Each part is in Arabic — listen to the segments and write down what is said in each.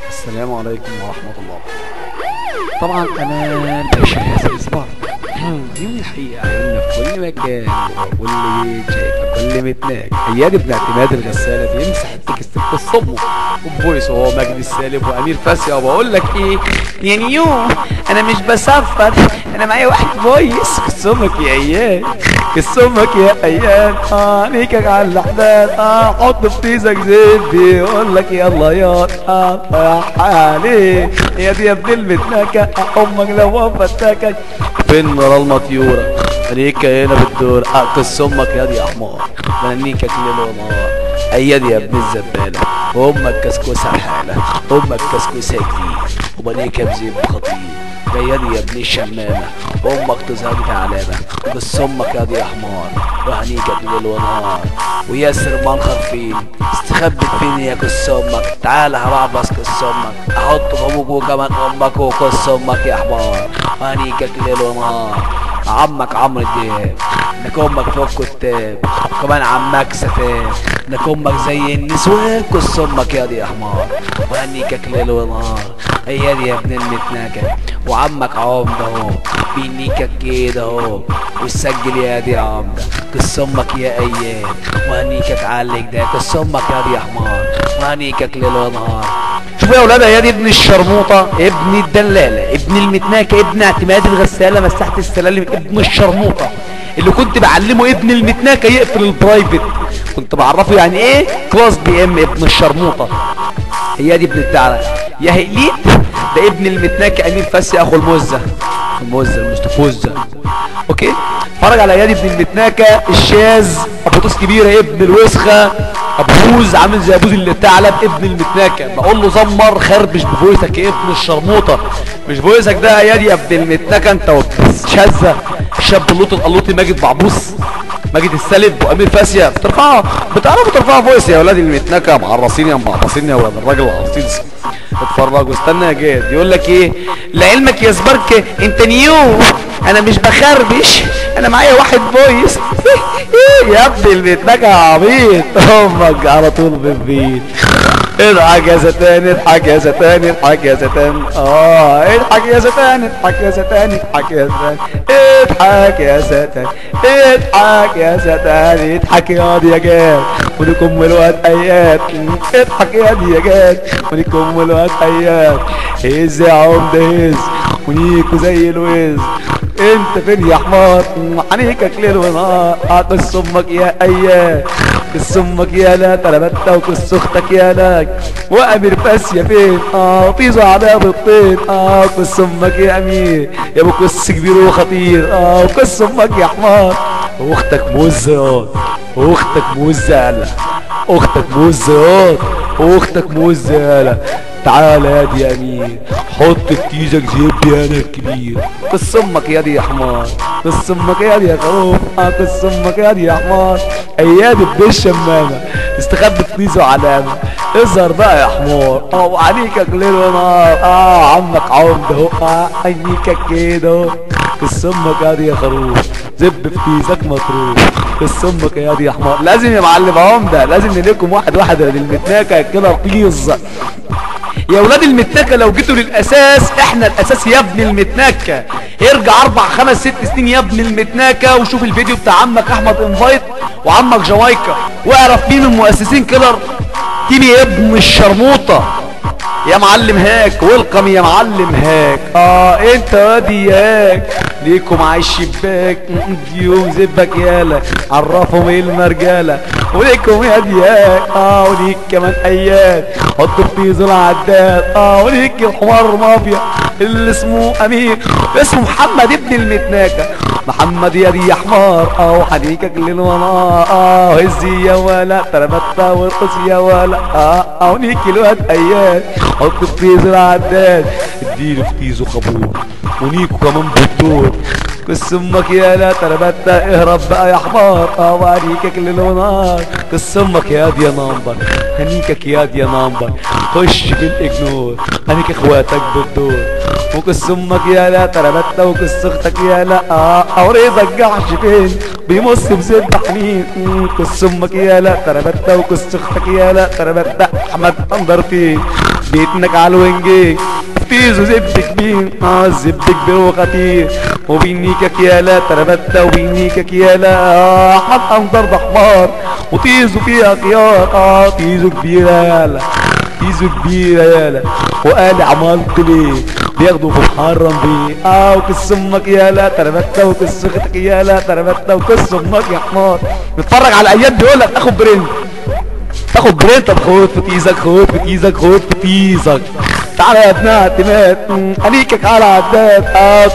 السلام عليكم ورحمة الله. طبعا أنا الباشا ياسر صباح. يوم الحقيقة عيوننا في كل مكان وكل بيت شايفة كل متناك. أياد ابن اعتماد الغسالة بيمسح التكست بتصمه وبفويس وهو مجدي السالم وأمير فاسية. وبقول لك إيه يا نيو، أنا مش بسفر، أنا معايا واحد فويس. كسمك يا أياد، كسمك يا أياد. عينيكك على الأحداث. حط في تيزك زيت بيقول لك يلا يا حالي يا دي يا ابن المتناكة. أمك لو فتاكك فين مرة المطيورة عليك هنا بالدور. قص امك يا دي يا حمار، بنيكك ليل ونهار. اياد يا ابن الزبالة وامك كسكوسة بحالة، امك كسكوسة جديد وبنيكها بزيب خطير. اياد يا ابن الشمامة وامك تزهق علامة. قص امك يا دي يا حمار وهنيكك ليل ونهار. وياسر منخر فين استخبت فين يا قص امك؟ تعالى هبعبص قص امك، احط في ابوك وكمان امك وقص امك يا حمار وهنيكك ليل ونهار. عمك عمرو دياب انك امك فوق كتاب، وكمان عمك ستاب انك امك زي النسوان. قص امك يا دي يا حمار وهنيكك ليل ونهار. اياد يا ابن المتناكة وعمك عمده اهو بينيكك كده اهو وسجل يا دي يا عمده. قص امك يا اياد وهنيكك عليك ده. قص امك يا دي يا حمار وهنيكك ليل ونهار. شوفوا يا ولاد، اياد ابن الشرموطه ابن الدلاله ابن المتناكة ابن اعتماد الغساله مساحه السلالم ابن الشرموطه اللي كنت بعلمه ابن المتناكة يقفل البرايفت. كنت بعرفه يعني ايه كلاس بي ام ابن الشرموطه. اياد ابن الدعره يا هقليت ده ابن المتناكة امير فاسي اخو المزه المستفزه. اوكي، اتفرج على اياد ابن المتناكة الشاذ ابو طوس كبيره ابن الوسخه ابو بوز عامل زي ابوز اللي ثعلب ابن المتناكة. بقول له زمر خربش بفويسك يا ابن الشرموطه، مش فويسك ده اياد يا ابن المتناكة. انت شاذه الشاب اللوط القلوطي ماجد بعبوس ماجد السالب وامير فاسيه بتعرفوا ترفعوا فويس يا ولاد المتناكة. معرصين يا معرصين يا ولاد الراجل العصيص. اتفرج واستنى يا جاد يقول لك ايه لعلمك يا سبارك انت نيو، انا مش بخربش، انا معايا واحد فويس. يا ابني المتناكة عبيط، امك على طول بالبيت. اضحك يا ستان اضحك يا ستان اضحك يا ستان اضحك يا ستان اضحك يا ستان اضحك يا ستان اضحك يا ستان اضحك يا ستان اضحك يا دي يا جاد ولكم الواد اياد. اضحك يا دي يا جاد ولكم الواد اياد. هز يا عمده هز ونيكو زي الوز. انت فين يا حمار حنيكك ليل ونهار. قص امك يا اياد قص امك يا لا تربت وقص اختك يا لاك. وامير فاسيه فين طيزوا على بالطين. قص امك يا امير يا ابو قص كبير وخطير. وقص امك يا حمار واختك موزه واختك موزه يالا اختك موزه واختك موزه يالا. تعالى يا دي يا امير حط في تيزك زيب يا انا الكبير. قص امك يا دي يا حمار قص امك يا دي يا خروف. قص امك يا دي يا حمار. اياد ابن الشمامه استخبى في تيزه علامه. اظهر بقى يا حمار وعليكك ليل ونهار. عمك عمده اهو عينيكك كده اهو. قص امك يا دي يا خروف زب في تيزك مطروف. قص امك يا دي يا حمار. لازم يا معلم عمده لازم نليكم واحد للمتناكة كده رقيص يا ولاد المتناكة. لو جيتوا للاساس احنا الاساس يا ابن المتناكة. ارجع 4 5 6 سنين يا ابن المتناكة وشوف الفيديو بتاع عمك احمد انفايت وعمك جامايكا واعرف مين من مؤسسين كيلر تيمي يا ابن الشرموطة. يا معلم هاك ويلكم يا معلم هاك. انت وادي هاك ليكم على الشباك يوم زبك يالا عرفهم ايه المرجاله. وليكم يا دياك وليك كمان اياد حط في تيزو العداد. وليك الحمار مافيا اللي اسمه امير اسمه محمد ابن المتناكة. محمد يا دي يا حمار وحنيكك ليل ونهار. هزي يا ولا تربتا وارقص يا ولا وليك الواد اياد حط في تيزو العداد. اديله في تيزو خبور ونيكو كمان بالدور. قص امك يا لا تربتا اهرب بقى يا حمار وعريكك ليل ونهار. قص امك يا دي يا نمبر هنيكك يا دي يا نمبر. خش في الاجنور هنيك اخواتك بالدور. وقص امك يا لا تربتا وقص اختك يا لا اوريدك جحش فين بيمص بزيت حنين. قص امك يا لا تربتا وقص اختك يا لا تربتا احمد اندر فين. بيتنك على الونجين فيزو زبد كبير الزبد كبير وخطير وبينيكك يالا تربتة وبينيكك يالا احمد انظر ده حمار وطيزو فيها خيار طيزو كبيرة يالا طيزو كبيرة يالا وقال عملت ليه بياخدوا في محرم بيه وكس امك يالا تربتة وكس اختك يالا تربتة وكس امك يا حمار بتتفرج على الايام بيقولك تاخد برنت تاخد برنت. طب خد في تيزك خد في تيزك خد في تيزك تعالى يا ابن اعتماد هنيكك على عداد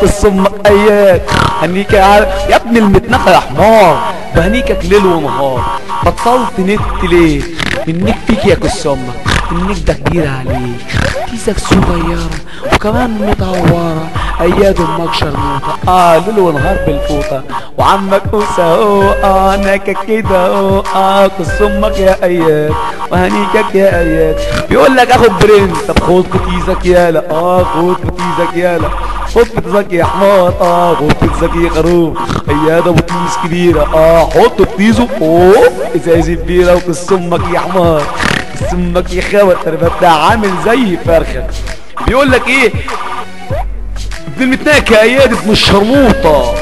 قص امك ايات هنيكك على يا ابن المتنخه يا حمار بهنيكك ليل ونهار بطلت نت ليه منك فيك يا قص امك منك ده كبير عليك تيزك صغيره وكمان متعوره اياد امك شرموطه ليل ونهار بالفوطه وعمك قوسه اهو ناكك كده اهو قص امك يا اياد وهنيكك يا اياد بيقول لك اخد برنس. طب خد فتيزك يالا خد فتيزك يالا خد فتيزك يا حمار خد فتيزك يا خروف اياد ابو تيز كبيره حط فتيزه ازازه بيره وقص امك يا حمار قص امك يا خوات تربتها عامل زي فرخه. بيقول لك ايه ابن المتناكه اياد ابن الشرموطه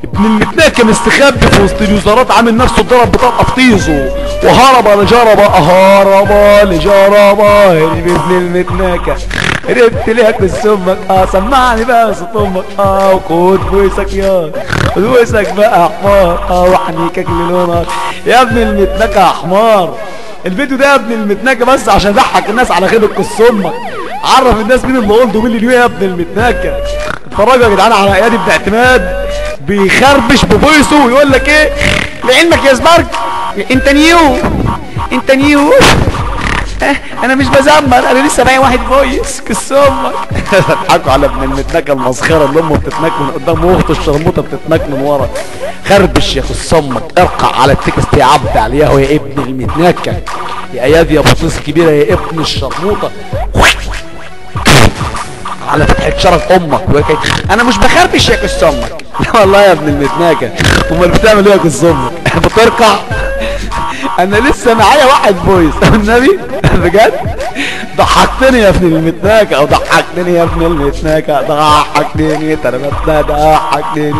ابن المتناكه مستخبي في وسط الوزارات عامل نفسه ضرب بطاقه في طيزه وهرب لجربه هرب لجربه هرب ابن المتناكه هربت ليه قص امك سمعني بقى صوت امك وخد فويسك يا فويسك بقى يا حمار وحنيكك للونك يا ابن المتناكه يا حمار. الفيديو ده يا ابن المتناكه بس عشان يضحك الناس على خيبه قص امك عرف الناس مين اللي قلته مين اللي يا ابن المتناكه. اتفرجوا يا جدعان على اياد ابن اعتماد بيخربش بفويسه ويقول لك ايه لعلمك يا سبارك انت نيو انا مش بزمر انا لسه باقي واحد فويس قص امك. اضحكوا على ابن المتناكه المسخره اللي امه بتتنك من قدام واخته الشرموطه بتتنك من ورا. خربش يا قص امك ارقع على التكست يا عبد علياه يا ابن المتناكه يا اياد يا بطيس كبيره يا ابن الشرموطه على فتحة شرف امك. انا مش بخربش يا قص امك لا والله يا ابن المتناكه امال بتعمل ايه يا قص امك بترقع انا لسه معايا واحد فويس النبي بجد ضحكتني يا ابن المتناكه او ضحكتني يا ابن المتناكه ضحكتني تربتنا ضحكتني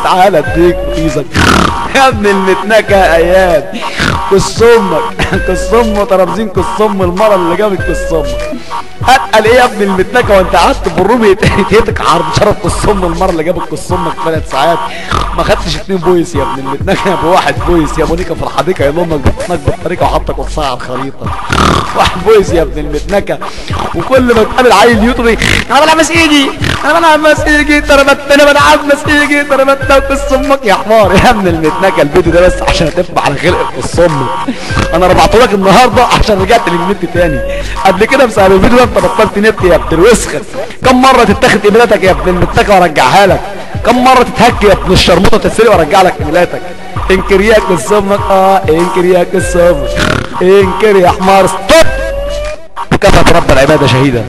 تعالى اديك فيزك يا ابن المتناكه يا اياد قص امك قص ام ترابزين قص ام المره اللي جابت قص امك اتقل ايه يا ابن المتناكه وانت قعدت في الروم يتهتك عرض شرف قص ام المره اللي جابت قص امك 3 ساعات ما خدتش 2 فويس يا ابن المتناكه بواحد فويس يا مونيكا في الحديقه يا امك بتتنك بالطريقه وحاطك قصها على الخريطه واحد فويس يا ابن المتناكه. وكل ما تقابل عيل يوتيوبي انا بلعب مسيجي انا بلعب مسيجي تربت انا بلعب مسيجي تربت قص امك يا حمار يا ابن المتناكه. الفيديو ده بس عشان تتبع على خلق قص امك انا ربعته لك النهارده عشان رجعت للنت تاني قبل كده بسبب الفيديو ده انت بطلت نت يا ابن الوسخه. كم مره تتاخد ايميلاتك يا ابن المتناكه وارجعها لك كم مره تتهك يا ابن الشرموطه تتسرق وارجع لك ايميلاتك انكر يا قص امك انكر يا قص امك انكر يا حمار ستوب وكفى رب العباده شهيدا.